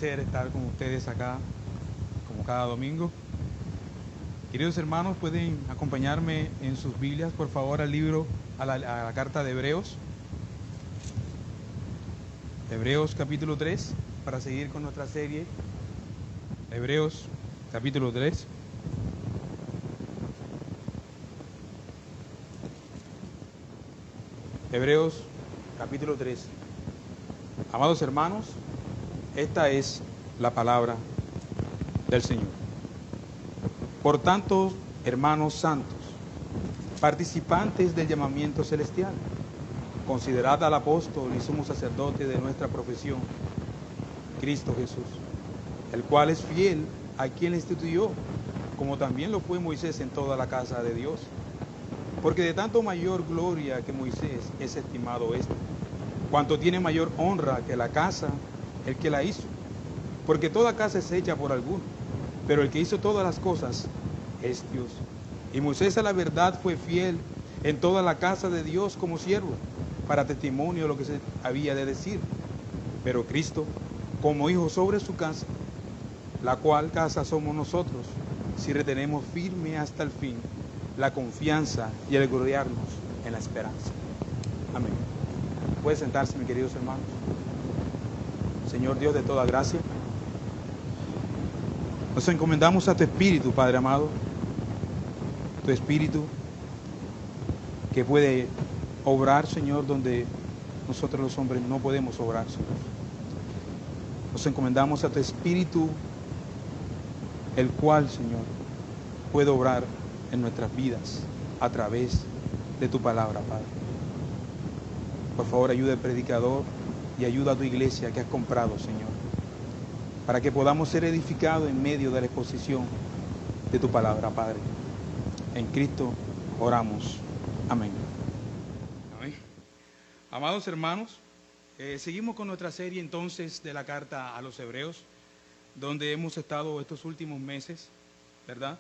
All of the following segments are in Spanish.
Estar con ustedes acá como cada domingo. Queridos hermanos, pueden acompañarme en sus Biblias, por favor, al libro, a la carta de Hebreos. Hebreos capítulo 3, para seguir con nuestra serie. Hebreos capítulo 3. Hebreos capítulo 3. Amados hermanos, esta es la palabra del Señor. Por tanto, hermanos santos, participantes del llamamiento celestial, considerad al apóstol y sumo sacerdote de nuestra profesión, Cristo Jesús, el cual es fiel a quien le instituyó, como también lo fue Moisés en toda la casa de Dios. Porque de tanto mayor gloria que Moisés es estimado esto, cuanto tiene mayor honra que la casa el que la hizo, porque toda casa es hecha por alguno, pero el que hizo todas las cosas es Dios. Y Moisés a la verdad fue fiel en toda la casa de Dios como siervo, para testimonio de lo que se había de decir. Pero Cristo como hijo sobre su casa, la cual casa somos nosotros, si retenemos firme hasta el fin la confianza y el gloriarnos en la esperanza. Amén. Puede sentarse, mis queridos hermanos. Señor Dios de toda gracia, nos encomendamos a tu Espíritu, Padre amado, tu Espíritu que puede obrar, Señor, donde nosotros los hombres no podemos obrar, Señor. Nos encomendamos a tu Espíritu, el cual, Señor, puede obrar en nuestras vidas a través de tu palabra, Padre. Por favor, ayuda al predicador y ayuda a tu iglesia que has comprado, Señor, para que podamos ser edificados en medio de la exposición de tu palabra, Padre. En Cristo oramos. Amén. Amén. Amados hermanos, seguimos con nuestra serie entonces de la carta a los Hebreos, donde hemos estado estos últimos meses, ¿verdad?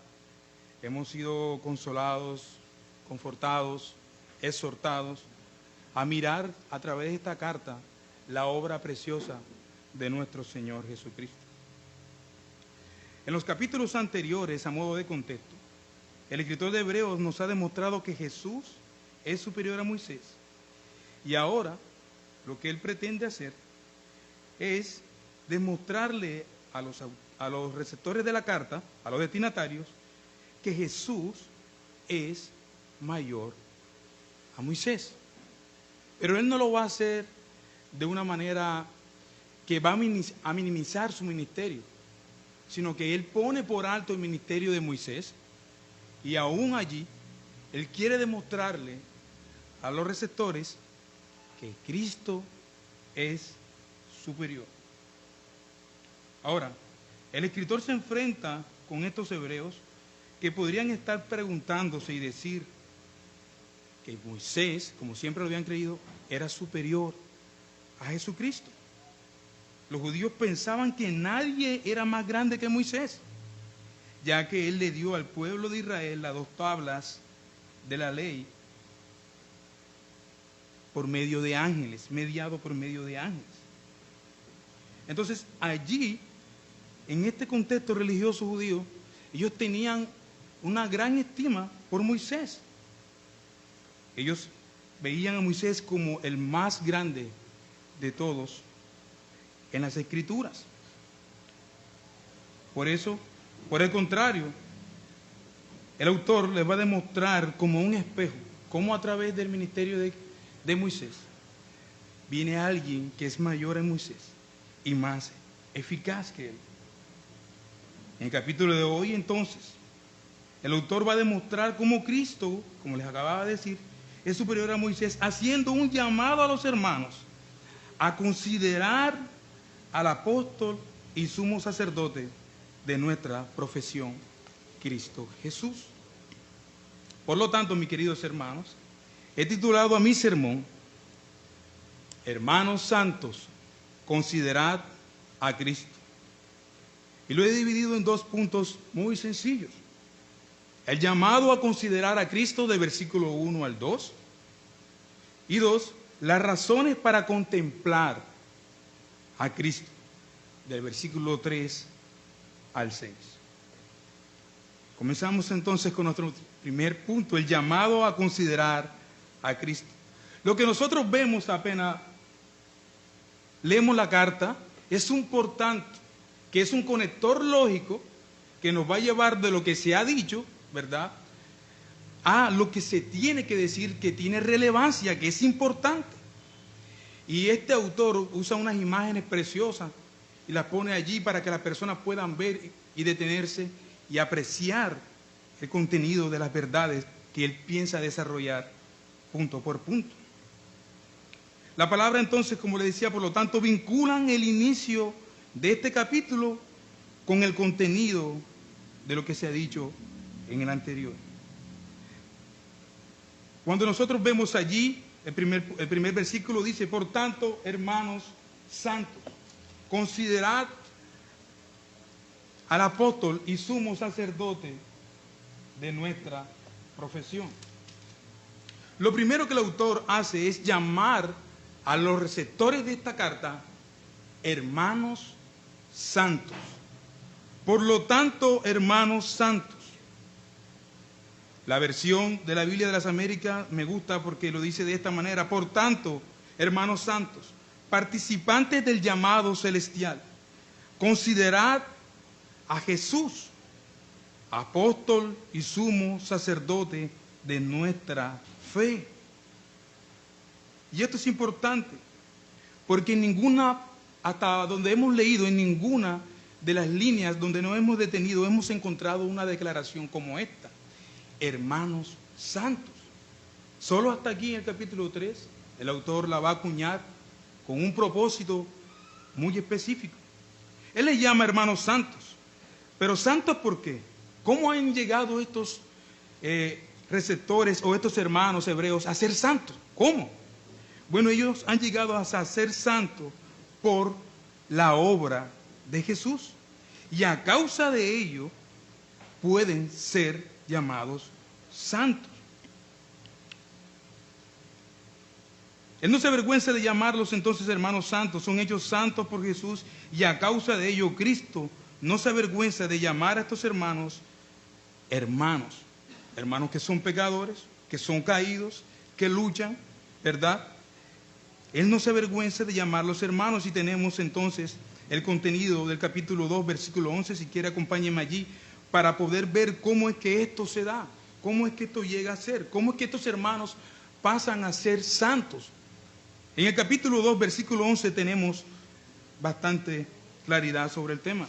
Hemos sido consolados, confortados, exhortados a mirar a través de esta carta la obra preciosa de nuestro Señor Jesucristo. En los capítulos anteriores, a modo de contexto, el escritor de Hebreos nos ha demostrado que Jesús es superior a Moisés. Y ahora, lo que él pretende hacer es demostrarle a los receptores de la carta, a los destinatarios, que Jesús es mayor a Moisés. Pero él no lo va a hacer de una manera que va a minimizar su ministerio, sino que él pone por alto el ministerio de Moisés y aún allí él quiere demostrarle a los receptores que Cristo es superior. Ahora, el escritor se enfrenta con estos hebreos que podrían estar preguntándose y decir, que Moisés, como siempre lo habían creído, era superior a Jesucristo. Los judíos pensaban que nadie era más grande que Moisés, ya que él le dio al pueblo de Israel las 2 tablas de la ley por medio de ángeles, mediado por medio de ángeles. Entonces, allí, en este contexto religioso judío, ellos tenían una gran estima por Moisés. Ellos veían a Moisés como el más grande de todos en las Escrituras. Por eso, por el contrario, el autor les va a demostrar como un espejo, cómo a través del ministerio de Moisés viene alguien que es mayor a Moisés y más eficaz que él. En el capítulo de hoy, entonces, el autor va a demostrar cómo Cristo, como les acababa de decir, es superior a Moisés, haciendo un llamado a los hermanos a considerar al apóstol y sumo sacerdote de nuestra profesión, Cristo Jesús. Por lo tanto, mis queridos hermanos, he titulado a mi sermón, Hermanos Santos, considerad a Cristo. Y lo he dividido en 2 puntos muy sencillos. El llamado a considerar a Cristo de versículo 1 al 2. Y 2, las razones para contemplar a Cristo, del versículo 3 al 6. Comenzamos entonces con nuestro primer punto, el llamado a considerar a Cristo. Lo que nosotros vemos apenas leemos la carta es un por tanto, que es un conector lógico que nos va a llevar de lo que se ha dicho, ¿verdad?, a lo que se tiene que decir, que tiene relevancia, que es importante. Y este autor usa unas imágenes preciosas y las pone allí para que las personas puedan ver y detenerse y apreciar el contenido de las verdades que él piensa desarrollar punto por punto. La palabra entonces, como le decía, por lo tanto, vinculan el inicio de este capítulo con el contenido de lo que se ha dicho en el anterior. Cuando nosotros vemos allí, el primer versículo dice, por tanto, hermanos santos, considerad al apóstol y sumo sacerdote de nuestra profesión. Lo primero que el autor hace es llamar a los receptores de esta carta hermanos santos. Por lo tanto, hermanos santos. La versión de la Biblia de las Américas me gusta porque lo dice de esta manera. Por tanto, hermanos santos, participantes del llamado celestial, considerad a Jesús, apóstol y sumo sacerdote de nuestra fe. Y esto es importante, porque en ninguna, hasta donde hemos leído, en ninguna de las líneas donde nos hemos detenido, hemos encontrado una declaración como esta. Hermanos santos. Solo hasta aquí en el capítulo 3, el autor la va a acuñar con un propósito muy específico. Él les llama hermanos santos. Pero santos ¿por qué? ¿Cómo han llegado estos receptores o estos hermanos hebreos a ser santos? ¿Cómo? Bueno, ellos han llegado a ser santos por la obra de Jesús. Y a causa de ello pueden ser llamados santos. Él no se avergüenza de llamarlos entonces hermanos santos, son hechos santos por Jesús y a causa de ello Cristo no se avergüenza de llamar a estos hermanos hermanos, hermanos que son pecadores, que son caídos, que luchan, ¿verdad? Él no se avergüenza de llamarlos hermanos y tenemos entonces el contenido del capítulo 2, versículo 11, si quiere acompáñenme allí, para poder ver cómo es que esto se da, cómo es que esto llega a ser, cómo es que estos hermanos pasan a ser santos. En el capítulo 2, versículo 11, tenemos bastante claridad sobre el tema.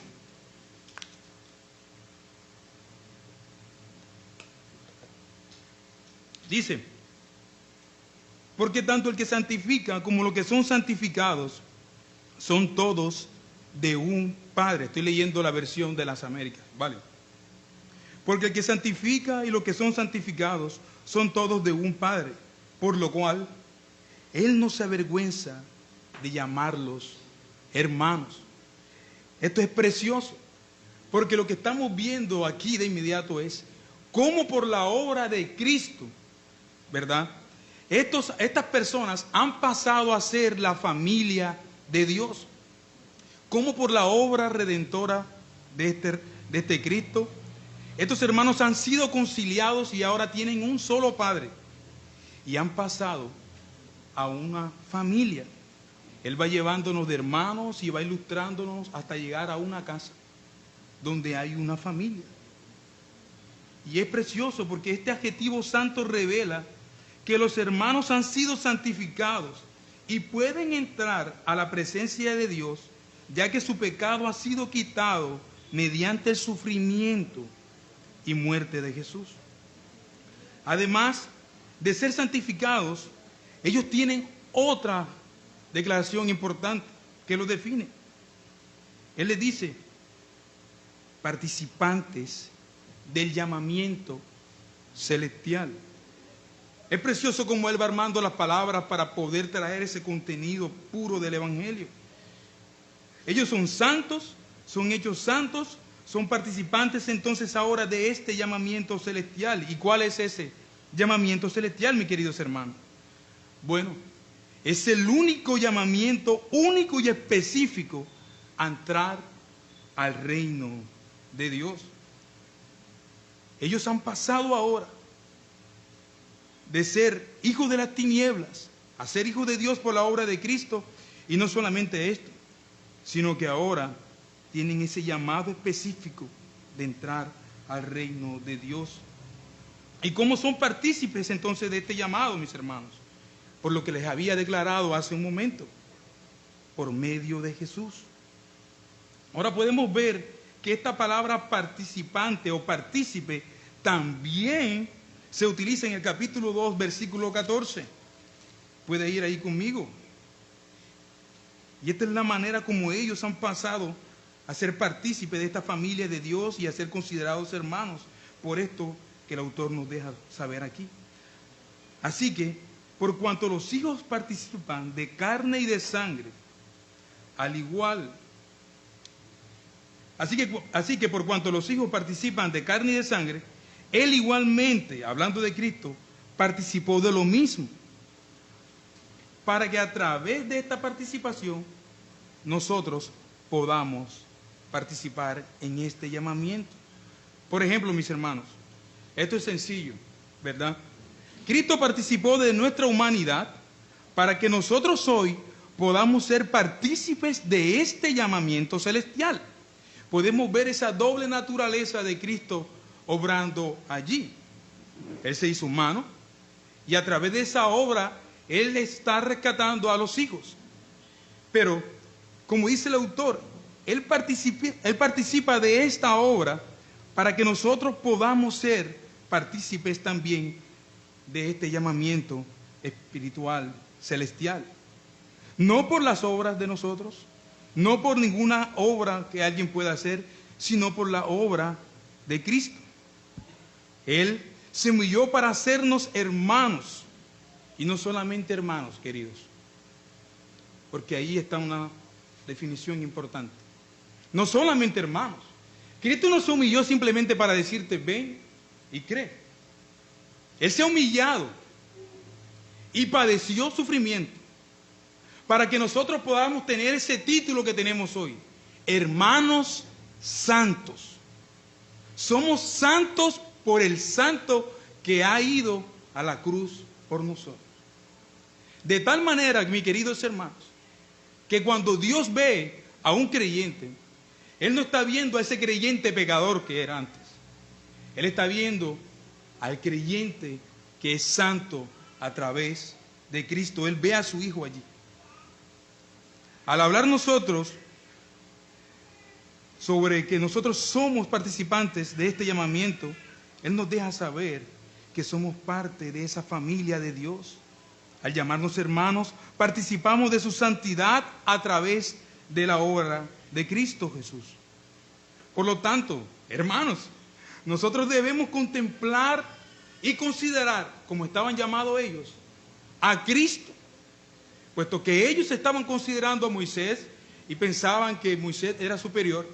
Dice, porque tanto el que santifica como los que son santificados son todos de un Padre. Estoy leyendo la versión de las Américas, ¿vale? Porque el que santifica y los que son santificados son todos de un Padre. por lo cual Él no se avergüenza de llamarlos hermanos. Esto es precioso, porque lo que estamos viendo aquí de inmediato es cómo por la obra de Cristo, ¿verdad? Estas personas han pasado a ser la familia de Dios. Cómo por la obra redentora de este Cristo, estos hermanos han sido conciliados y ahora tienen un solo Padre. Y han pasado a una familia. Él va llevándonos de hermanos y va ilustrándonos hasta llegar a una casa donde hay una familia. Y es precioso porque este adjetivo santo revela que los hermanos han sido santificados y pueden entrar a la presencia de Dios, ya que su pecado ha sido quitado mediante el sufrimiento y muerte de Jesús. Además de ser santificados, ellos tienen otra declaración importante que los define. Él les dice, participantes del llamamiento celestial. Es precioso como Él va armando las palabras para poder traer ese contenido puro del Evangelio. Ellos son santos, son hechos santos, son participantes entonces ahora de este llamamiento celestial. ¿Y cuál es ese llamamiento celestial, mis queridos hermanos? Bueno, es el único llamamiento, único y específico a entrar al reino de Dios. Ellos han pasado ahora de ser hijos de las tinieblas a ser hijos de Dios por la obra de Cristo. Y no solamente esto, sino que ahora tienen ese llamado específico de entrar al reino de Dios. ¿Y cómo son partícipes entonces de este llamado, mis hermanos? Por lo que les había declarado hace un momento, por medio de Jesús. Ahora podemos ver que esta palabra participante o partícipe también se utiliza en el capítulo 2, versículo 14. Puede ir ahí conmigo. Y esta es la manera como ellos han pasado a ser partícipes de esta familia de Dios y a ser considerados hermanos. Por esto que el autor nos deja saber aquí. Así que, por cuanto los hijos participan de carne y de sangre, al igual. Así que por cuanto los hijos participan de carne y de sangre, Él igualmente, hablando de Cristo, participó de lo mismo, para que a través de esta participación nosotros podamos participar en este llamamiento. Por ejemplo, mis hermanos, esto es sencillo, ¿verdad? Cristo participó de nuestra humanidad para que nosotros hoy podamos ser partícipes de este llamamiento celestial. Podemos ver esa doble naturaleza de Cristo obrando allí. Él se hizo humano y a través de esa obra Él está rescatando a los hijos. Pero, como dice el autor, Él participa de esta obra para que nosotros podamos ser partícipes también de este llamamiento espiritual, celestial. No por las obras de nosotros, no por ninguna obra que alguien pueda hacer, sino por la obra de Cristo. Él se humilló para hacernos hermanos, y no solamente hermanos, queridos, porque ahí está una definición importante. No solamente hermanos. Cristo no se humilló simplemente para decirte ven y cree. Él se ha humillado y padeció sufrimiento para que nosotros podamos tener ese título que tenemos hoy, hermanos santos. Somos santos por el santo que ha ido a la cruz por nosotros. De tal manera, mis queridos hermanos, que cuando Dios ve a un creyente, Él no está viendo a ese creyente pecador que era antes. Él está viendo al creyente que es santo a través de Cristo. Él ve a su Hijo allí. Al hablar nosotros sobre que nosotros somos participantes de este llamamiento, Él nos deja saber que somos parte de esa familia de Dios. Al llamarnos hermanos, participamos de su santidad a través de la obra de Cristo Jesús. Por lo tanto, hermanos, nosotros debemos contemplar y considerar, como estaban llamados ellos, a Cristo, puesto que ellos estaban considerando a Moisés y pensaban que Moisés era superior.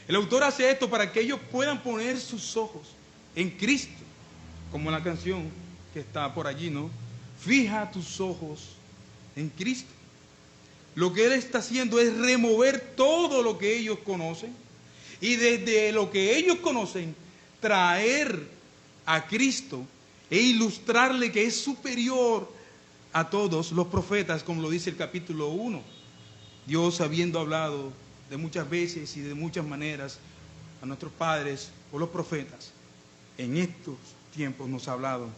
El autor hace esto para que ellos puedan poner sus ojos en Cristo, como la canción que está por allí, ¿no? Fija tus ojos en Cristo. Lo que Él está haciendo es remover todo lo que ellos conocen y desde lo que ellos conocen traer a Cristo e ilustrarle que es superior a todos los profetas, como lo dice el capítulo 1. Dios, habiendo hablado de muchas veces y de muchas maneras a nuestros padres o los profetas, en estos tiempos nos ha hablado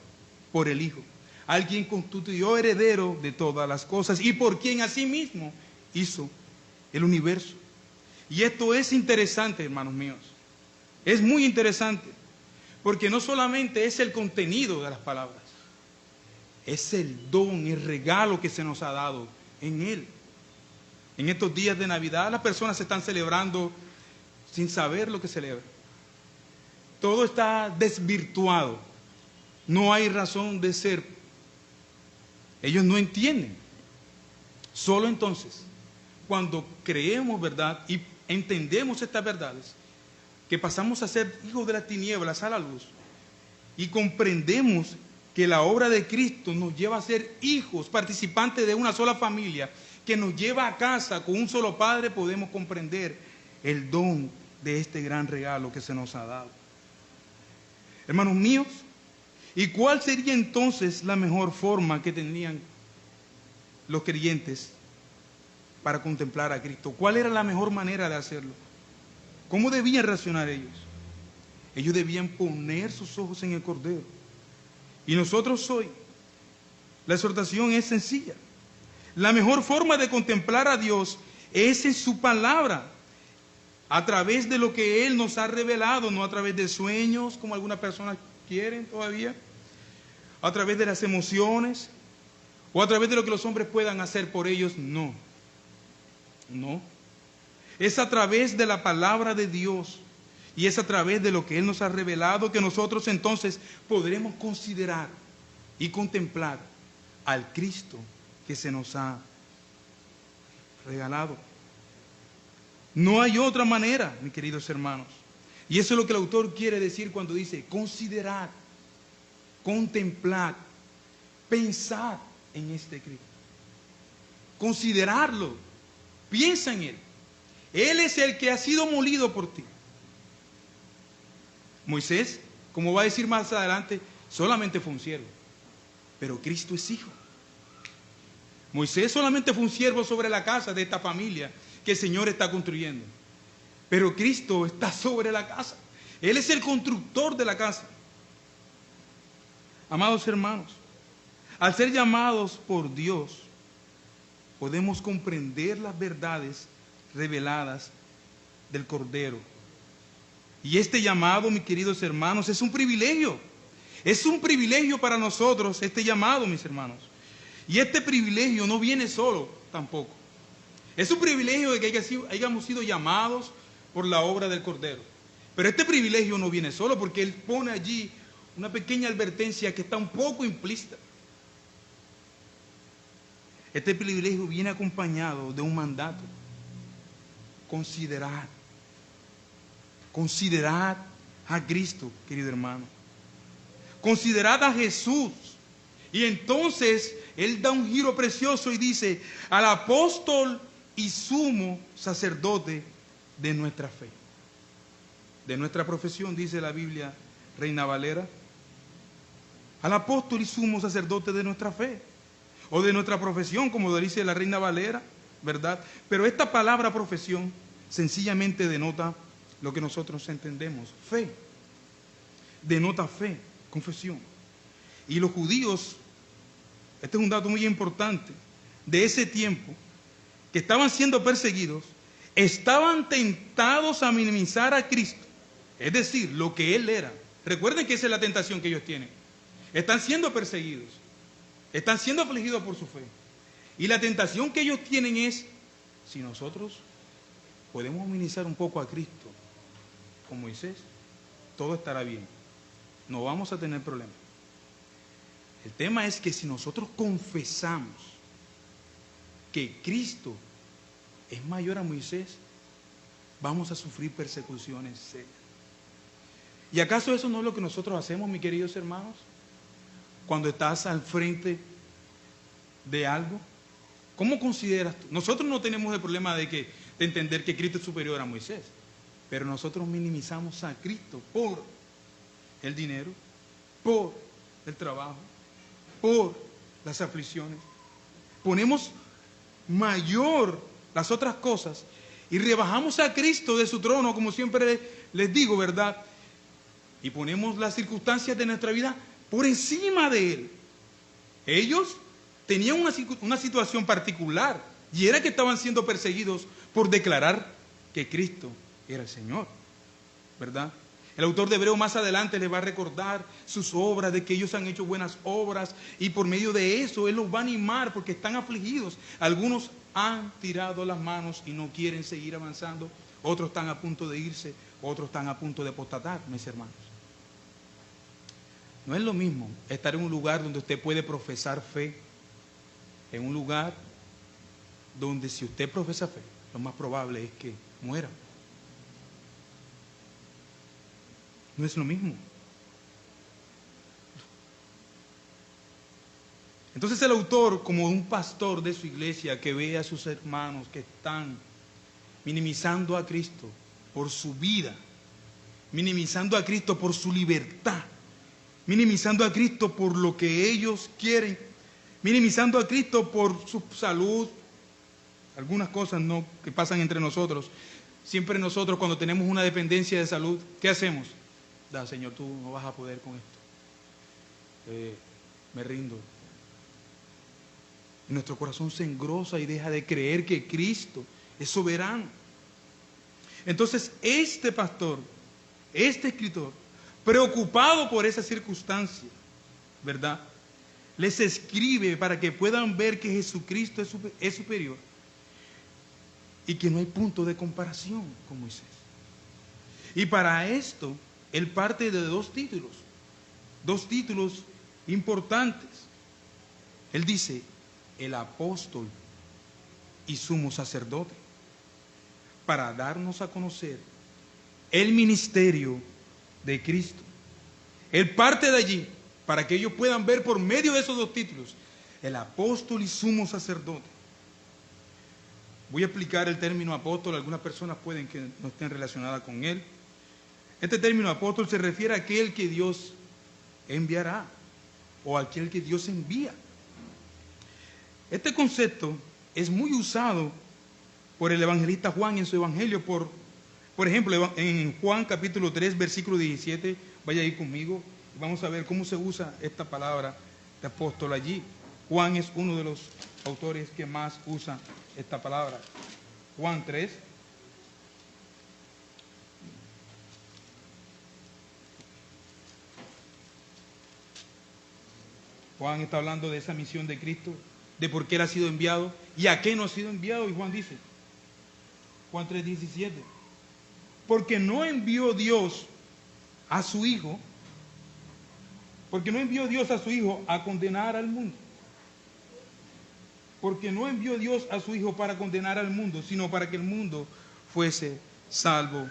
por el Hijo, al quien constituyó heredero de todas las cosas y por quien asimismo hizo el universo. Y esto es interesante, hermanos míos. Es muy interesante, porque no solamente es el contenido de las palabras, es el don, el regalo que se nos ha dado en Él. En estos días de Navidad las personas se están celebrando sin saber lo que celebran. Todo está desvirtuado. No hay razón de ser. Ellos no entienden. Solo entonces, cuando creemos verdad y entendemos estas verdades, que pasamos a ser hijos de las tinieblas a la luz y comprendemos que la obra de Cristo nos lleva a ser hijos, participantes de una sola familia, que nos lleva a casa con un solo Padre, podemos comprender el don de este gran regalo que se nos ha dado. Hermanos míos, ¿y cuál sería entonces la mejor forma que tendrían los creyentes para contemplar a Cristo? ¿Cuál era la mejor manera de hacerlo? ¿Cómo debían reaccionar ellos? Ellos debían poner sus ojos en el Cordero. Y nosotros hoy, la exhortación es sencilla. La mejor forma de contemplar a Dios es en su palabra, a través de lo que Él nos ha revelado, no a través de sueños, como algunas personas quieren todavía, a través de las emociones, o a través de lo que los hombres puedan hacer por ellos. No, no. Es a través de la palabra de Dios y es a través de lo que Él nos ha revelado que nosotros entonces podremos considerar y contemplar al Cristo que se nos ha regalado. No hay otra manera, mis queridos hermanos. Y eso es lo que el autor quiere decir cuando dice considerar, contemplar, pensar en este Cristo. Considerarlo, piensa en Él. Él es el que ha sido molido por ti. Moisés, como va a decir más adelante, solamente fue un siervo, pero Cristo es hijo. Moisés solamente fue un siervo sobre la casa de esta familia que el Señor está construyendo, pero Cristo está sobre la casa. Él es el constructor de la casa. Amados hermanos, al ser llamados por Dios, podemos comprender las verdades reveladas del Cordero. Y este llamado, mis queridos hermanos, es un privilegio. Es un privilegio para nosotros este llamado, mis hermanos. Y este privilegio no viene solo tampoco. Es un privilegio de que hayamos sido llamados por la obra del Cordero. Pero este privilegio no viene solo, porque Él pone allí una pequeña advertencia que está un poco implícita. Este privilegio viene acompañado de un mandato. Considerad a Cristo, querido hermano. Considerad a Jesús. Y entonces Él da un giro precioso y dice, al apóstol y sumo sacerdote de nuestra fe. De nuestra profesión, dice la Biblia, Reina Valera. Al apóstol y sumo sacerdote de nuestra fe. O de nuestra profesión, como lo dice la Reina Valera, ¿verdad? Pero esta palabra profesión sencillamente denota lo que nosotros entendemos, fe. Denota fe, confesión. Y los judíos, este es un dato muy importante, de ese tiempo, que estaban siendo perseguidos, estaban tentados a minimizar a Cristo, es decir, lo que Él era. Recuerden que esa es la tentación que ellos tienen. Están siendo perseguidos, están siendo afligidos por su fe. Y la tentación que ellos tienen es, si nosotros podemos minimizar un poco a Cristo, con Moisés, todo estará bien. No vamos a tener problemas. El tema es que si nosotros confesamos que Cristo es mayor a Moisés, vamos a sufrir persecuciones serias. ¿Y acaso eso no es lo que nosotros hacemos, mis queridos hermanos? Cuando estás al frente de algo, ¿cómo consideras tú? Nosotros no tenemos el problema de entender que Cristo es superior a Moisés, pero nosotros minimizamos a Cristo por el dinero, por el trabajo, por las aflicciones. Ponemos mayor las otras cosas y rebajamos a Cristo de su trono, como siempre les digo, ¿verdad? Y ponemos las circunstancias de nuestra vida por encima de Él. Ellos tenían una situación particular, y era que estaban siendo perseguidos por declarar que Cristo era el Señor, ¿verdad? El autor de Hebreos más adelante les va a recordar sus obras, de que ellos han hecho buenas obras, y por medio de eso Él los va a animar porque están afligidos. Algunos han tirado las manos y no quieren seguir avanzando, otros están a punto de irse, otros están a punto de apostatar, mis hermanos. No es lo mismo estar en un lugar donde usted puede profesar fe, en un lugar donde si usted profesa fe, lo más probable es que muera. No es lo mismo. Entonces el autor, como un pastor de su iglesia que ve a sus hermanos que están minimizando a Cristo por su vida, minimizando a Cristo por su libertad, minimizando a Cristo por lo que ellos quieren, minimizando a Cristo por su salud, algunas cosas no que pasan entre nosotros. Siempre nosotros, cuando tenemos una dependencia de salud, ¿qué hacemos? Da, Señor, tú no vas a poder con esto. Me rindo. Y nuestro corazón se engrosa y deja de creer que Cristo es soberano. Entonces, este pastor, este escritor, preocupado por esa circunstancia, ¿verdad?, les escribe para que puedan ver que Jesucristo es superior y que no hay punto de comparación con Moisés. Y para esto, él parte de dos títulos importantes. Él dice, el apóstol y sumo sacerdote, para darnos a conocer el ministerio de Cristo. Él parte de allí para que ellos puedan ver por medio de esos dos títulos, el apóstol y sumo sacerdote. Voy a explicar el término apóstol. Algunas personas pueden que no estén relacionadas con él. Este término apóstol se refiere a aquel que Dios enviará o a aquel que Dios envía. Este concepto es muy usado por el evangelista Juan en su evangelio. Por ejemplo, en Juan capítulo 3, versículo 17, vaya ahí conmigo, vamos a ver cómo se usa esta palabra de apóstol allí. Juan es uno de los autores que más usa esta palabra. Juan 3. Juan está hablando de esa misión de Cristo, de por qué él ha sido enviado y a qué no ha sido enviado. Y Juan dice, Juan 3:17, porque no envió Dios a su Hijo, a condenar al mundo. Porque no envió Dios a su Hijo para condenar al mundo, sino para que el mundo fuese salvo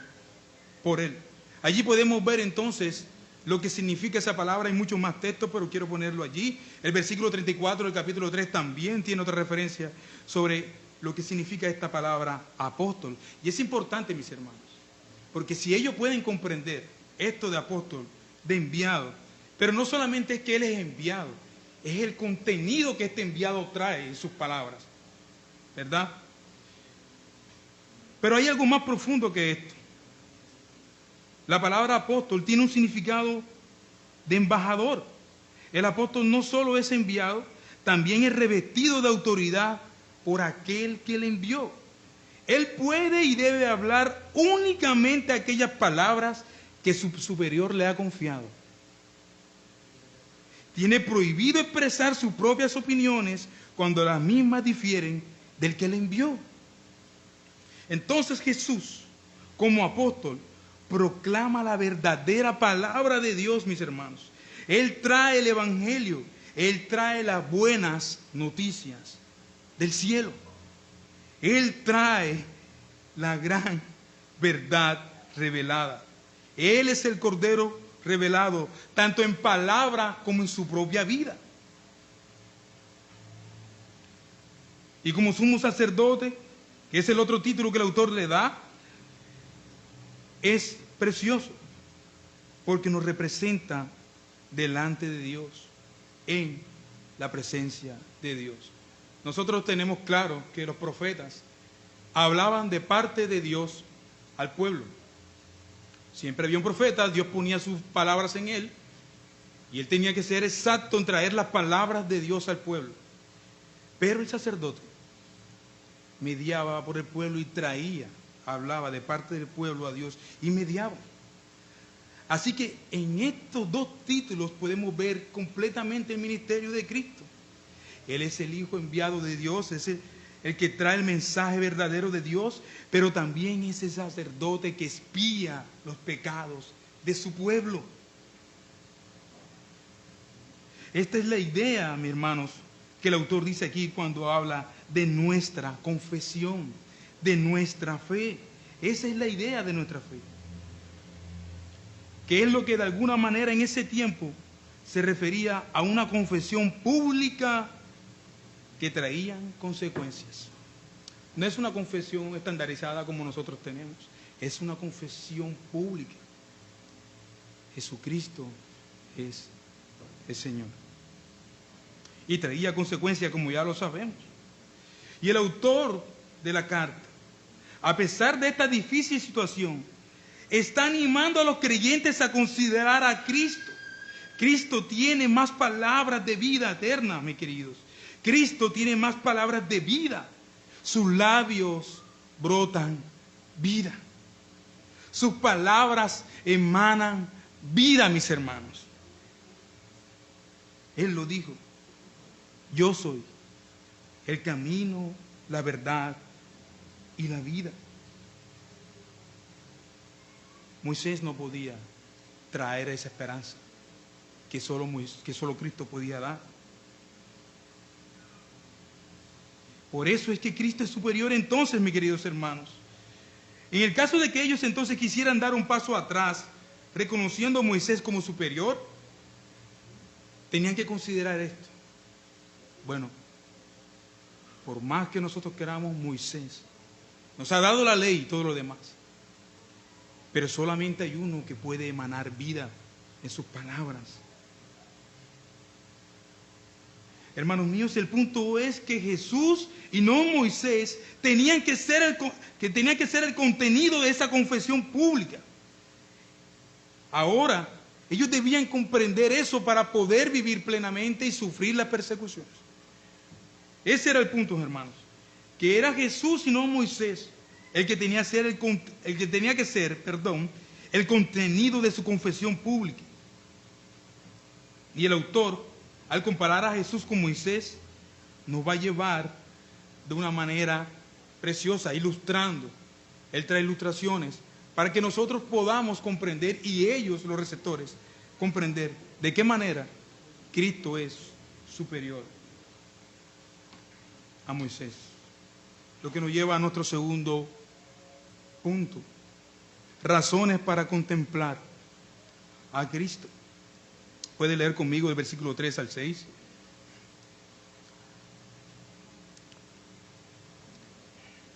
por él. Allí podemos ver entonces lo que significa esa palabra. Hay muchos más textos, pero quiero ponerlo allí. El versículo 34 del capítulo 3 también tiene otra referencia sobre lo que significa esta palabra apóstol. Y es importante, mis hermanos, porque si ellos pueden comprender esto de apóstol, de enviado, pero no solamente es que él es enviado, es el contenido que este enviado trae en sus palabras, ¿verdad? Pero hay algo más profundo que esto. La palabra apóstol tiene un significado de embajador. El apóstol no solo es enviado, también es revestido de autoridad por aquel que le envió. Él puede y debe hablar únicamente aquellas palabras que su superior le ha confiado. Tiene prohibido expresar sus propias opiniones cuando las mismas difieren del que le envió. Entonces Jesús, como apóstol, proclama la verdadera palabra de Dios, mis hermanos. Él trae el evangelio. Él trae las buenas noticias del cielo. Él trae la gran verdad revelada. Él es el Cordero revelado, tanto en palabra como en su propia vida. Y como sumo sacerdote, que es el otro título que el autor le da, es precioso, porque nos representa delante de Dios, en la presencia de Dios. Nosotros tenemos claro que los profetas hablaban de parte de Dios al pueblo. Siempre había un profeta, Dios ponía sus palabras en él, y él tenía que ser exacto en traer las palabras de Dios al pueblo. Pero el sacerdote mediaba por el pueblo y hablaba de parte del pueblo a Dios y mediaba. Así que en estos dos títulos podemos ver completamente el ministerio de Cristo. Él es el Hijo enviado de Dios, es el que trae el mensaje verdadero de Dios, pero también es el sacerdote que expía los pecados de su pueblo. Esta es la idea, mis hermanos, que el autor dice aquí cuando habla de nuestra confesión, de nuestra fe. Esa es la idea de nuestra fe. Que es lo que de alguna manera en ese tiempo se refería a una confesión pública que traían consecuencias. No es una confesión estandarizada como nosotros tenemos, es una confesión pública. Jesucristo es el Señor. Y traía consecuencias, como ya lo sabemos. Y el autor de la carta, a pesar de esta difícil situación, está animando a los creyentes a considerar a Cristo. Cristo tiene más palabras de vida eterna, mis queridos. Cristo tiene más palabras de vida. Sus labios brotan vida. Sus palabras emanan vida, mis hermanos. Él lo dijo. Yo soy el camino, la verdad y la vida. Moisés no podía traer esa esperanza que solo Cristo podía dar. Por eso es que Cristo es superior entonces, mis queridos hermanos. En el caso de que ellos entonces quisieran dar un paso atrás, reconociendo a Moisés como superior, tenían que considerar esto. Bueno, por más que nosotros queramos, Moisés nos ha dado la ley y todo lo demás. Pero solamente hay uno que puede emanar vida en sus palabras. Hermanos míos, el punto es que Jesús y no Moisés tenían que ser el contenido de esa confesión pública. Ahora, ellos debían comprender eso para poder vivir plenamente y sufrir las persecuciones. Ese era el punto, hermanos. Que era Jesús y no Moisés el que tenía que ser el contenido de su confesión pública. Y el autor, al comparar a Jesús con Moisés, nos va a llevar de una manera preciosa, ilustrando. Él trae ilustraciones para que nosotros podamos comprender, y ellos, los receptores, comprender de qué manera Cristo es superior a Moisés. Lo que nos lleva a nuestro segundo punto. Razones para contemplar a Cristo. Puede leer conmigo el versículo 3 al 6.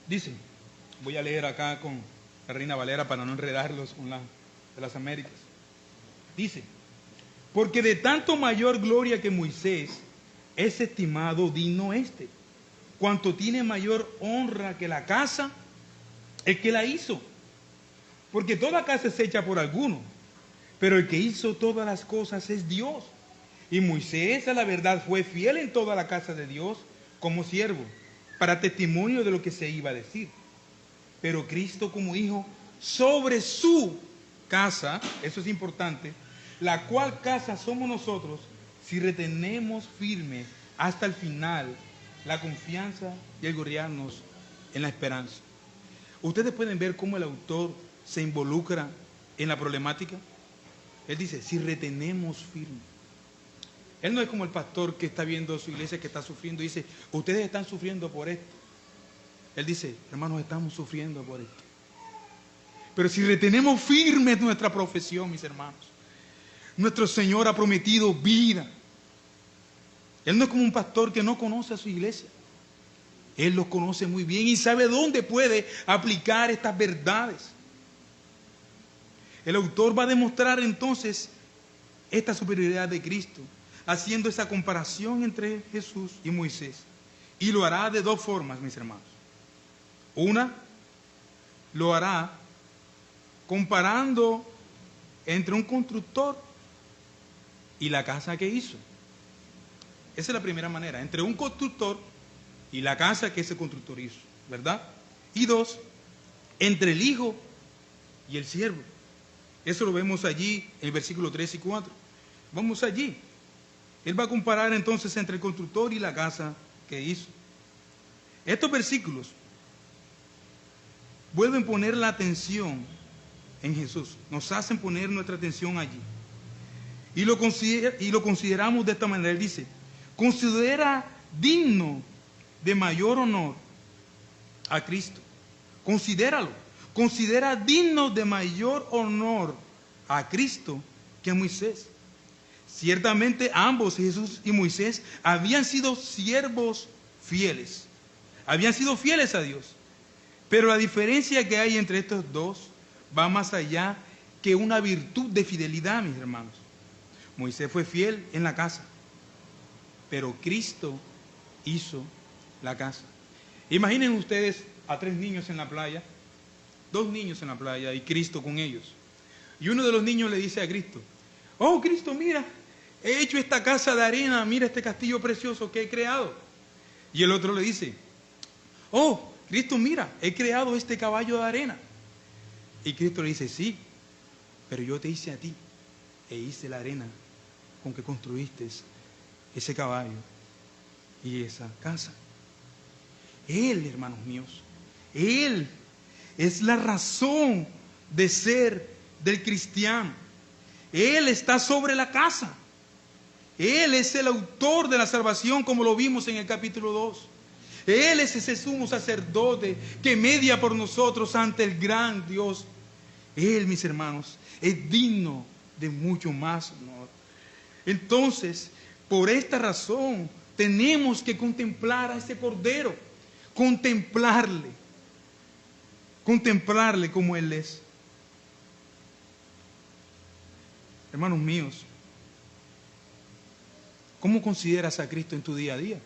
Dice, voy a leer acá con la Reina Valera para no enredarlos con la de las Américas. Dice, porque de tanto mayor gloria que Moisés es estimado digno este, cuanto tiene mayor honra que la casa, el que la hizo. Porque toda casa es hecha por alguno, pero el que hizo todas las cosas es Dios. Y Moisés, a la verdad, fue fiel en toda la casa de Dios como siervo, para testimonio de lo que se iba a decir. Pero Cristo como hijo sobre su casa, eso es importante, la cual casa somos nosotros si retenemos firme hasta el final la confianza y el gloriarnos en la esperanza. Ustedes pueden ver cómo el autor se involucra en la problemática. Él dice, si retenemos firme. Él no es como el pastor que está viendo su iglesia que está sufriendo y dice, ustedes están sufriendo por esto. Él dice, hermanos, estamos sufriendo por esto. Pero si retenemos firme nuestra profesión, mis hermanos, nuestro Señor ha prometido vida. Él no es como un pastor que no conoce a su iglesia. Él los conoce muy bien y sabe dónde puede aplicar estas verdades. El autor va a demostrar entonces esta superioridad de Cristo, haciendo esa comparación entre Jesús y Moisés. Y lo hará de dos formas, mis hermanos. Una, lo hará comparando entre un constructor y la casa que hizo. Esa es la primera manera, entre un constructor y la casa que ese constructor hizo, ¿verdad? Y dos, entre el hijo y el siervo. Eso lo vemos allí en el versículo 3 y 4. Vamos allí. Él va a comparar entonces entre el constructor y la casa que hizo. Estos versículos vuelven a poner la atención en Jesús. Nos hacen poner nuestra atención allí. Y lo consideramos de esta manera. Él dice, considera digno de mayor honor a Cristo. Considéralo. Considera digno de mayor honor a Cristo que a Moisés. Ciertamente ambos, Jesús y Moisés, habían sido siervos fieles. Habían sido fieles a Dios. Pero la diferencia que hay entre estos dos va más allá que una virtud de fidelidad, mis hermanos. Moisés fue fiel en la casa, pero Cristo hizo la casa. Imaginen ustedes a 3 niños en la playa, 2 niños en la playa y Cristo con ellos. Y uno de los niños le dice a Cristo, oh Cristo, mira, he hecho esta casa de arena, mira este castillo precioso que he creado. Y el otro le dice, oh Cristo, mira, he creado este caballo de arena. Y Cristo le dice, sí, pero yo te hice a ti e hice la arena con que construiste ese caballo y esa casa. Él, hermanos míos, Él es la razón de ser del cristiano. Él está sobre la casa. Él es el autor de la salvación, como lo vimos en el capítulo 2. Él es ese sumo sacerdote que media por nosotros ante el gran Dios. Él, mis hermanos, es digno de mucho más honor. Entonces, por esta razón, tenemos que contemplar a ese Cordero, contemplarle como Él es. Hermanos míos, ¿cómo consideras a Cristo en tu día a día?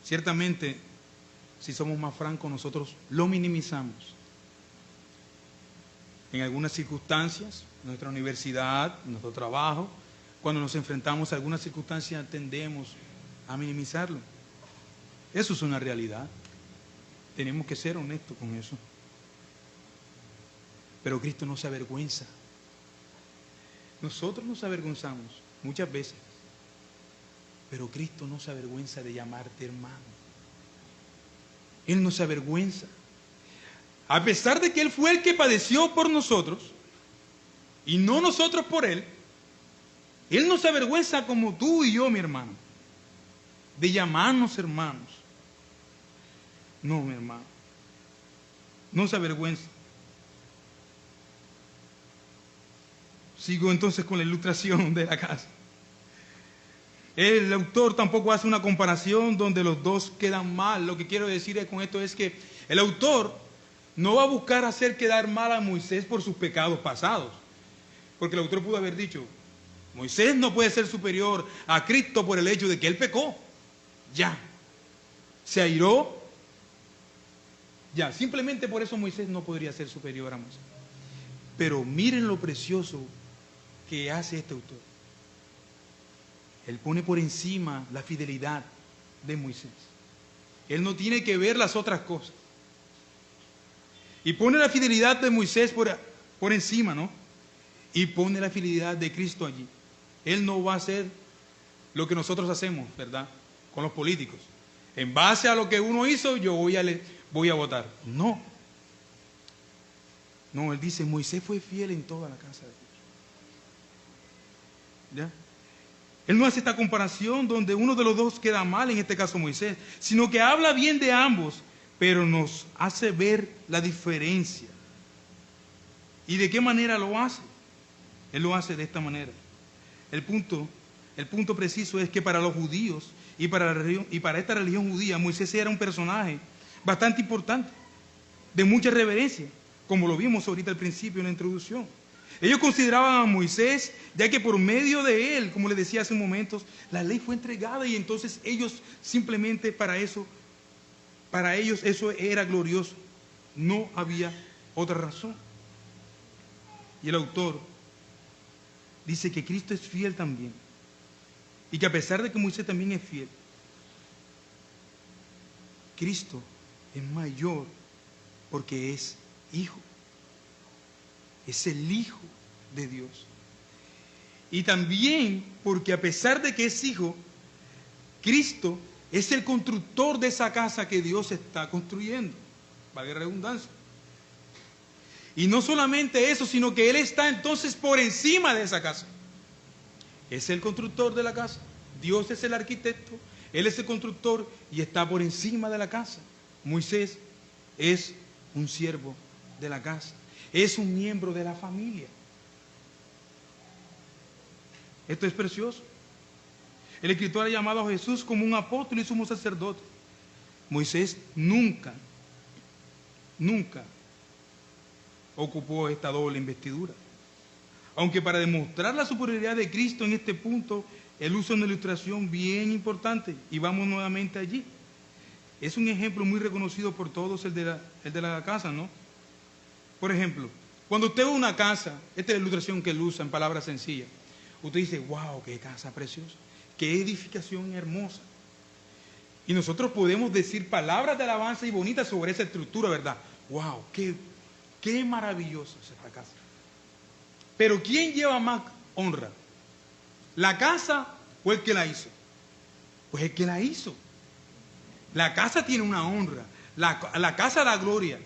Ciertamente, si somos más francos, nosotros lo minimizamos. En algunas circunstancias, en nuestra universidad, en nuestro trabajo, cuando nos enfrentamos a algunas circunstancias, tendemos a minimizarlo. Eso es una realidad. Tenemos que ser honestos con eso. Pero Cristo no se avergüenza. Nosotros nos avergonzamos muchas veces, pero Cristo no se avergüenza de llamarte hermano. Él no se avergüenza. A pesar de que Él fue el que padeció por nosotros y no nosotros por Él, Él no se avergüenza como tú y yo, mi hermano, de llamarnos hermanos. No, mi hermano, no se avergüenza. Sigo entonces con la ilustración de la casa. El autor tampoco hace una comparación donde los dos quedan mal. Lo que quiero decir con esto es que el autor no va a buscar hacer quedar mal a Moisés por sus pecados pasados. Porque el autor pudo haber dicho, Moisés no puede ser superior a Cristo por el hecho de que él pecó. Ya. Se airó. Ya. Simplemente por eso Moisés no podría ser superior a Moisés. Pero miren lo precioso que hace este autor. Él pone por encima la fidelidad de Moisés. Él no tiene que ver las otras cosas. Y pone la fidelidad de Moisés por encima, ¿no? Y pone la fidelidad de Cristo allí. Él no va a hacer lo que nosotros hacemos, ¿verdad? Con los políticos. En base a lo que uno hizo, yo voy a votar. No. No, él dice, Moisés fue fiel en toda la casa de Dios. ¿Ya? Él no hace esta comparación donde uno de los dos queda mal, en este caso Moisés, sino que habla bien de ambos, pero nos hace ver la diferencia. ¿Y de qué manera lo hace? Él lo hace de esta manera. El punto preciso es que para los judíos y para esta religión judía, Moisés era un personaje bastante importante, de mucha reverencia, como lo vimos ahorita al principio en la introducción. Ellos consideraban a Moisés, ya que por medio de él, como les decía hace un momento, la ley fue entregada y entonces ellos simplemente para ellos eso era glorioso. No había otra razón. Y el autor dice que Cristo es fiel también. Y que a pesar de que Moisés también es fiel, Cristo es mayor porque es hijo. Es el Hijo de Dios. Y también porque a pesar de que es hijo, Cristo es el constructor de esa casa que Dios está construyendo. Valga la redundancia. Y no solamente eso, sino que Él está entonces por encima de esa casa. Es el constructor de la casa. Dios es el arquitecto. Él es el constructor y está por encima de la casa. Moisés es un siervo de la casa. Es un miembro de la familia. Esto es precioso. El escritor ha llamado a Jesús como un apóstol y sumo sacerdote. Moisés nunca ocupó esta doble investidura. Aunque para demostrar la superioridad de Cristo en este punto, él usa una ilustración bien importante y vamos nuevamente allí. Es un ejemplo muy reconocido por todos, el de la casa, ¿no? Por ejemplo, cuando usted ve una casa, esta es la ilustración que él usa en palabras sencillas, usted dice, wow, qué casa preciosa, qué edificación hermosa. Y nosotros podemos decir palabras de alabanza y bonitas sobre esa estructura, ¿verdad? Wow, qué maravillosa es esta casa. Pero ¿quién lleva más honra? ¿La casa o el que la hizo? Pues el que la hizo. La casa tiene una honra, la casa da gloria,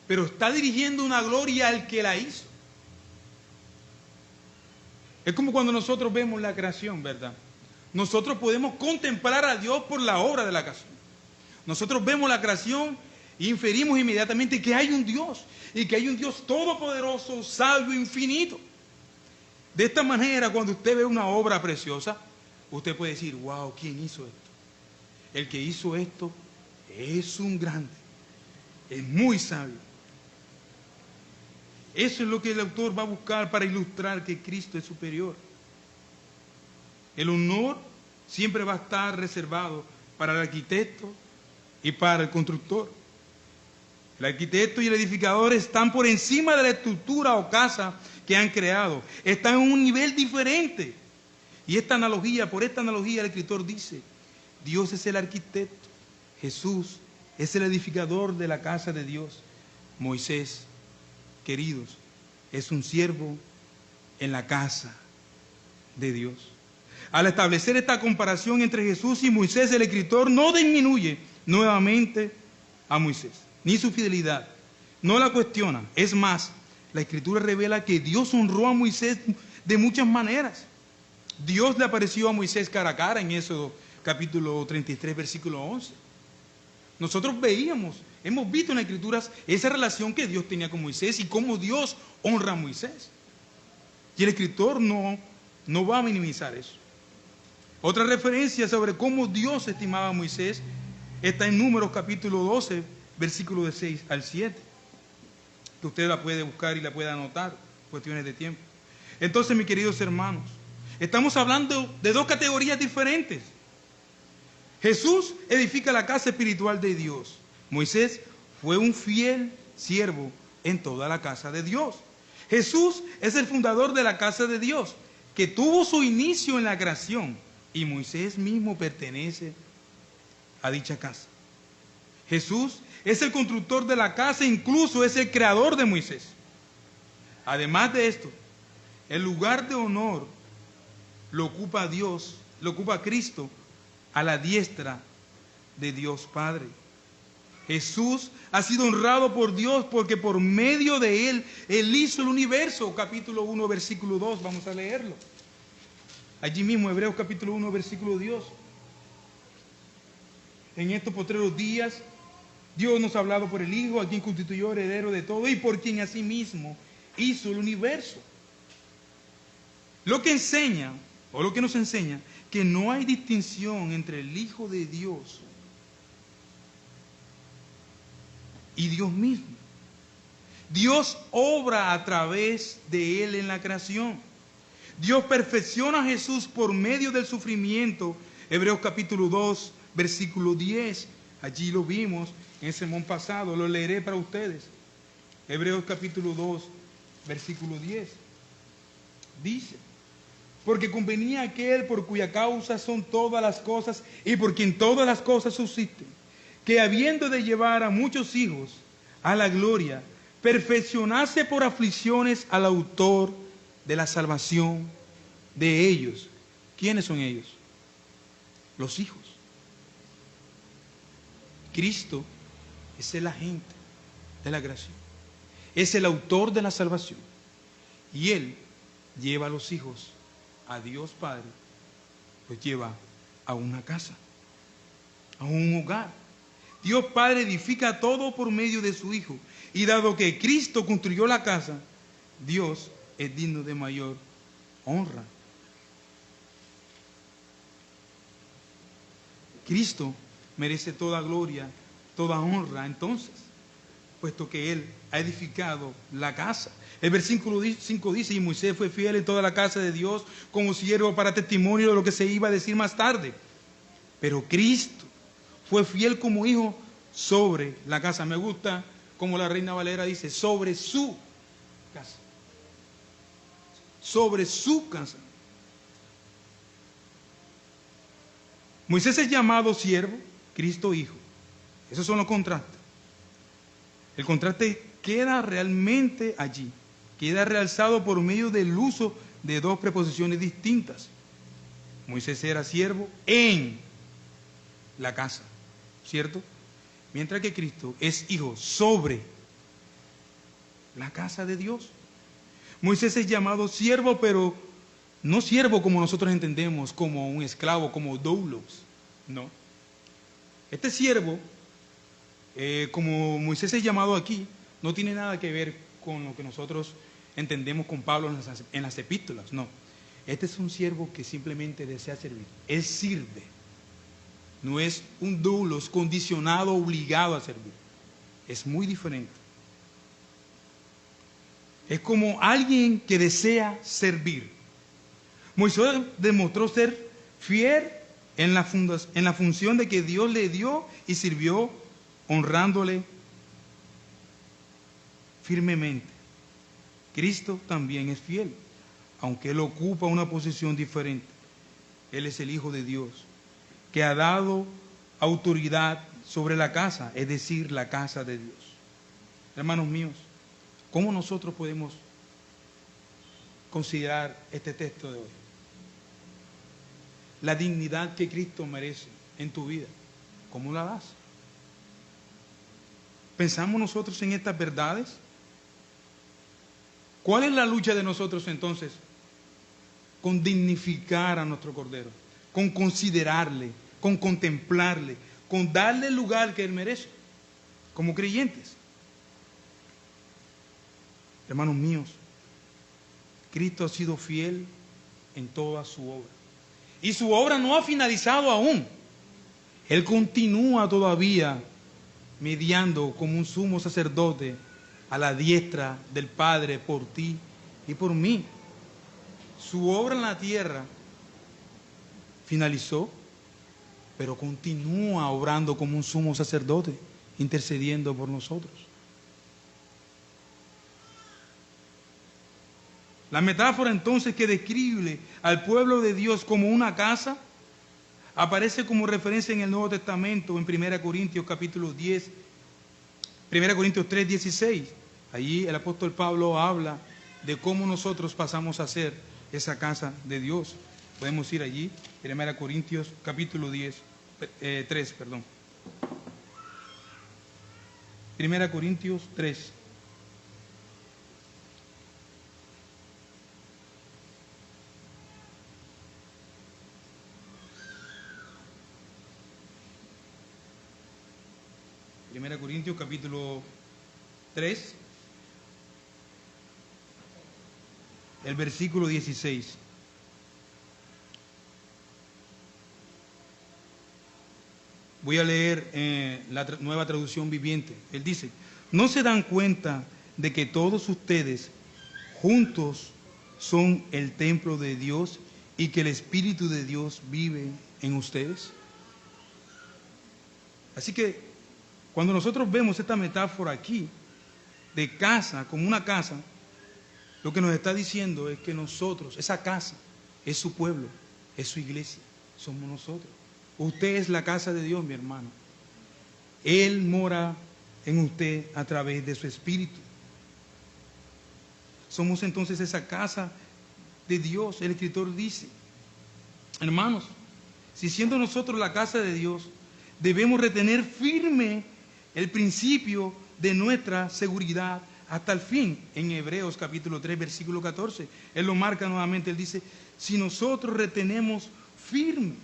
pero está dirigiendo una gloria al que la hizo. Es como cuando nosotros vemos la creación, ¿verdad? Nosotros podemos contemplar a Dios por la obra de la creación. Nosotros vemos la creación e inferimos inmediatamente que hay un Dios, y que hay un Dios todopoderoso, sabio, infinito. De esta manera, cuando usted ve una obra preciosa, usted puede decir, wow, ¿quién hizo esto? El que hizo esto es un grande, es muy sabio. Eso es lo que el autor va a buscar para ilustrar que Cristo es superior. El honor siempre va a estar reservado para el arquitecto y para el constructor. El arquitecto y el edificador están por encima de la estructura o casa que han creado. Están en un nivel diferente. Y por esta analogía el escritor dice, Dios es el arquitecto, Jesús es el edificador de la casa de Dios. Moisés, queridos, es un siervo en la casa de Dios. Al establecer esta comparación entre Jesús y Moisés, el escritor no disminuye nuevamente a Moisés, ni su fidelidad, no la cuestiona. Es más, la escritura revela que Dios honró a Moisés de muchas maneras. Dios le apareció a Moisés cara a cara en Éxodo capítulo 33, versículo 11. Nosotros hemos visto en las escrituras esa relación que Dios tenía con Moisés y cómo Dios honra a Moisés. Y el escritor no va a minimizar eso. Otra referencia sobre cómo Dios estimaba a Moisés está en Números capítulo 12, versículo de 6 al 7. Que usted la puede buscar y la puede anotar, cuestiones de tiempo. Entonces, mis queridos hermanos, estamos hablando de dos categorías diferentes. Jesús edifica la casa espiritual de Dios. Moisés fue un fiel siervo en toda la casa de Dios. Jesús es el fundador de la casa de Dios, que tuvo su inicio en la creación, y Moisés mismo pertenece a dicha casa. Jesús es el constructor de la casa, incluso es el creador de Moisés. Además de esto, el lugar de honor lo ocupa Dios, lo ocupa Cristo a la diestra de Dios Padre. Jesús ha sido honrado por Dios porque por medio de Él, Él hizo el universo. Capítulo 1, versículo 2, vamos a leerlo. Allí mismo, Hebreos capítulo 1, versículo 2. En estos postreros días, Dios nos ha hablado por el Hijo, a quien constituyó heredero de todo y por quien asimismo hizo el universo. Lo que enseña, o lo que nos enseña, que no hay distinción entre el Hijo de Dios y Dios mismo. Dios obra a través de Él en la creación. Dios perfecciona a Jesús por medio del sufrimiento. Hebreos capítulo 2, versículo 10. Allí lo vimos en el sermón pasado, lo leeré para ustedes. Hebreos capítulo 2, versículo 10. Dice: porque convenía aquel por cuya causa son todas las cosas y por quien todas las cosas subsisten, que habiendo de llevar a muchos hijos a la gloria, perfeccionase por aflicciones al autor de la salvación de ellos. ¿Quiénes son ellos? Los hijos. Cristo es el agente de la gracia, es el autor de la salvación, y Él lleva a los hijos a Dios Padre, los lleva a una casa, a un hogar. Dios Padre edifica todo por medio de su Hijo, y dado que Cristo construyó la casa, Dios es digno de mayor honra. Cristo merece toda gloria, toda honra, entonces, puesto que Él ha edificado la casa. El versículo 5 dice: y Moisés fue fiel en toda la casa de Dios como siervo para testimonio de lo que se iba a decir más tarde. Pero Cristo fue fiel como hijo sobre la casa. Me gusta como la Reina Valera dice: sobre su casa. Sobre su casa. Moisés es llamado siervo, Cristo hijo. Esos son los contrastes. El contraste queda realmente allí. Queda realzado por medio del uso de dos preposiciones distintas. Moisés era siervo en la casa, ¿cierto? Mientras que Cristo es hijo sobre la casa de Dios. Moisés es llamado siervo, pero no siervo como nosotros entendemos, como un esclavo, como doulos, no. Este siervo, como Moisés es llamado aquí, no tiene nada que ver con lo que nosotros entendemos con Pablo en las epístolas, no. Este es un siervo que simplemente desea servir. Él sirve. No es un doulos condicionado, obligado a servir. Es muy diferente. Es como alguien que desea servir. Moisés demostró ser fiel en la función de que Dios le dio y sirvió honrándole firmemente. Cristo también es fiel, aunque Él ocupa una posición diferente. Él es el Hijo de Dios, que ha dado autoridad sobre la casa, es decir, la casa de Dios. Hermanos míos, ¿cómo nosotros podemos considerar este texto de hoy? La dignidad que Cristo merece en tu vida, ¿cómo la das? ¿Pensamos nosotros en estas verdades? ¿Cuál es la lucha de nosotros entonces? Con dignificar a nuestro Cordero, con considerarle, con contemplarle, con darle el lugar que Él merece, como creyentes. Hermanos míos, Cristo ha sido fiel en toda su obra. Y su obra no ha finalizado aún. Él continúa todavía mediando como un sumo sacerdote a la diestra del Padre por ti y por mí. Su obra en la tierra finalizó, pero continúa obrando como un sumo sacerdote, intercediendo por nosotros. La metáfora entonces que describe al pueblo de Dios como una casa aparece como referencia en el Nuevo Testamento en 1 Corintios capítulo 10, 1 Corintios 3, 16. Allí el apóstol Pablo habla de cómo nosotros pasamos a ser esa casa de Dios. Podemos ir allí, 1 Corintios capítulo 3, perdón. 1 Corintios 3. 1 Corintios capítulo 3, el versículo 16. Voy a leer la nueva traducción viviente. Él dice: ¿no se dan cuenta de que todos ustedes juntos son el templo de Dios y que el Espíritu de Dios vive en ustedes? Así que cuando nosotros vemos esta metáfora aquí de casa como una casa, lo que nos está diciendo es que nosotros, esa casa, es su pueblo, es su iglesia, somos nosotros. Usted es la casa de Dios, mi hermano. Él mora en usted a través de su Espíritu. Somos entonces esa casa de Dios. El escritor dice: hermanos, si siendo nosotros la casa de Dios, debemos retener firme el principio de nuestra seguridad hasta el fin. En Hebreos capítulo 3, versículo 14, él lo marca nuevamente. Él dice: si nosotros retenemos firme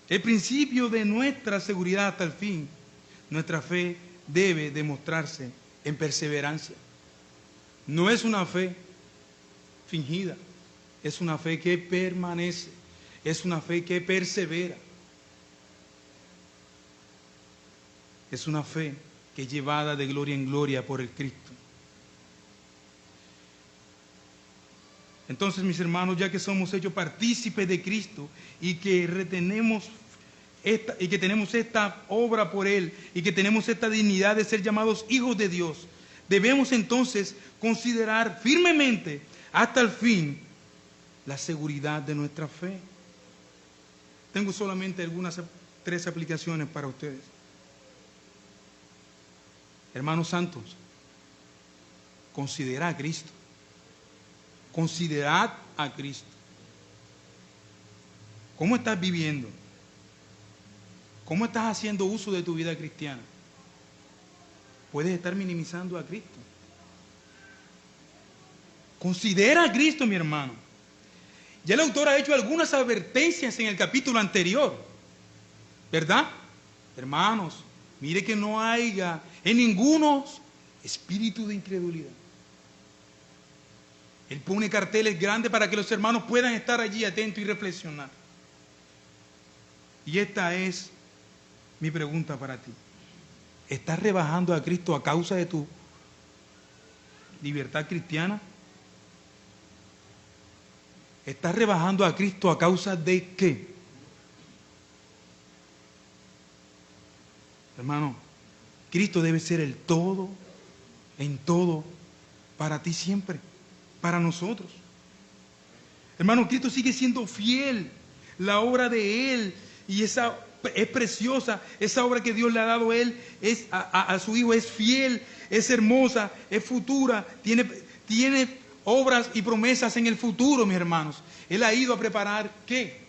el principio de nuestra seguridad hasta el fin, nuestra fe debe demostrarse en perseverancia. No es una fe fingida, es una fe que permanece, es una fe que persevera. Es una fe que es llevada de gloria en gloria por el Cristo. Entonces, mis hermanos, ya que somos hechos partícipes de Cristo y que tenemos esta obra por Él y que tenemos esta dignidad de ser llamados hijos de Dios, debemos entonces considerar firmemente hasta el fin la seguridad de nuestra fe. Tengo solamente algunas 3 aplicaciones para ustedes. Hermanos santos, considera a Cristo. Considerad a Cristo. ¿Cómo estás viviendo? ¿Cómo estás haciendo uso de tu vida cristiana? Puedes estar minimizando a Cristo. Considera a Cristo, mi hermano. Ya el autor ha hecho algunas advertencias en el capítulo anterior, ¿verdad? Hermanos, mire que no haya en ninguno espíritu de incredulidad. Él pone carteles grandes para que los hermanos puedan estar allí atentos y reflexionar. Y esta es mi pregunta para ti. ¿Estás rebajando a Cristo a causa de tu libertad cristiana? ¿Estás rebajando a Cristo a causa de qué? Hermano, Cristo debe ser el todo, en todo, para ti siempre, para nosotros. Hermano, Cristo sigue siendo fiel. La obra de Él, y esa es preciosa, esa obra que Dios le ha dado a Él, a su Hijo, es fiel, es hermosa, es futura, tiene obras y promesas en el futuro, mis hermanos. Él ha ido a preparar, ¿qué?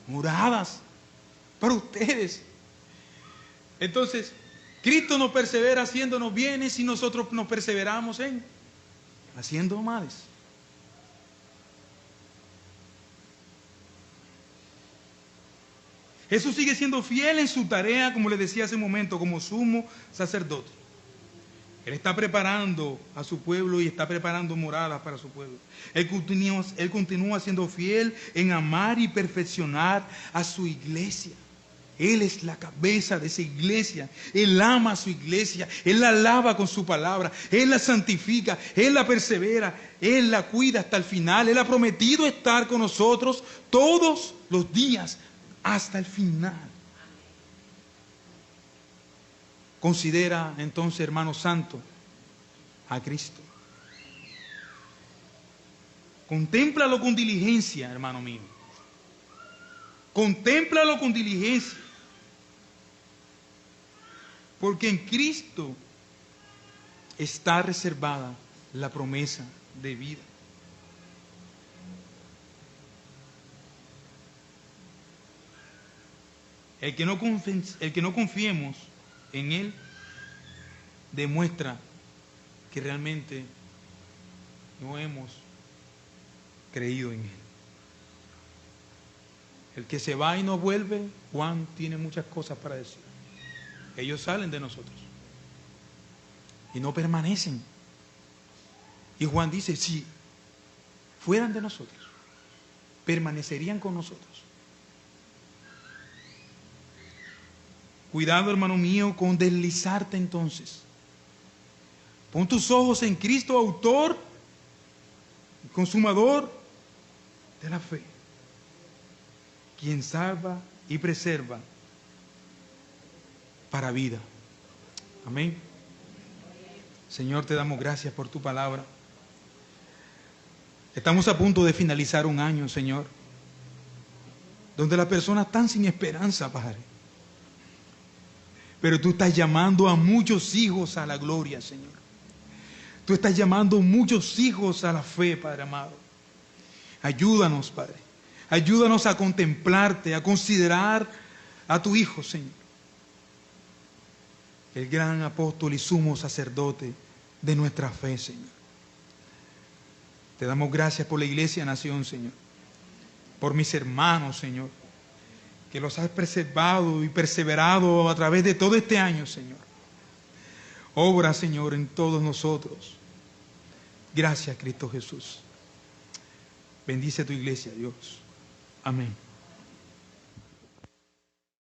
Moradas para ustedes. Entonces, Cristo nos persevera haciéndonos bienes y nosotros nos perseveramos en haciendo males. Jesús sigue siendo fiel en su tarea, como les decía hace un momento, como sumo sacerdote. Él está preparando a su pueblo y está preparando moradas para su pueblo. Él continúa siendo fiel en amar y perfeccionar a su iglesia. Él es la cabeza de esa iglesia. Él ama a su iglesia. Él la lava con su palabra. Él la santifica. Él la persevera. Él la cuida hasta el final. Él ha prometido estar con nosotros todos los días hasta el final. Considera entonces, hermano santo, a Cristo. Contémplalo con diligencia, hermano mío. Contémplalo con diligencia. Porque en Cristo está reservada la promesa de vida. El que no confiemos en Él demuestra que realmente no hemos creído en Él. El que se va y no vuelve, Juan tiene muchas cosas para decir. Ellos salen de nosotros y no permanecen. Y Juan dice, si fueran de nosotros, permanecerían con nosotros. Cuidado, hermano mío, con deslizarte entonces. Pon tus ojos en Cristo, autor y consumador de la fe, quien salva y preserva para vida. Amén. Señor, te damos gracias por tu palabra. Estamos a punto de finalizar un año, Señor, donde las personas están sin esperanza, Padre. Pero tú estás llamando a muchos hijos a la gloria, Señor. Tú estás llamando a muchos hijos a la fe, Padre amado. Ayúdanos, Padre. Ayúdanos a contemplarte, a considerar a tu Hijo, Señor. El gran apóstol y sumo sacerdote de nuestra fe, Señor. Te damos gracias por la Iglesia Nación, Señor. Por mis hermanos, Señor, que los has preservado y perseverado a través de todo este año, Señor. Obra, Señor, en todos nosotros. Gracias, Cristo Jesús. Bendice a tu iglesia, Dios. Amén.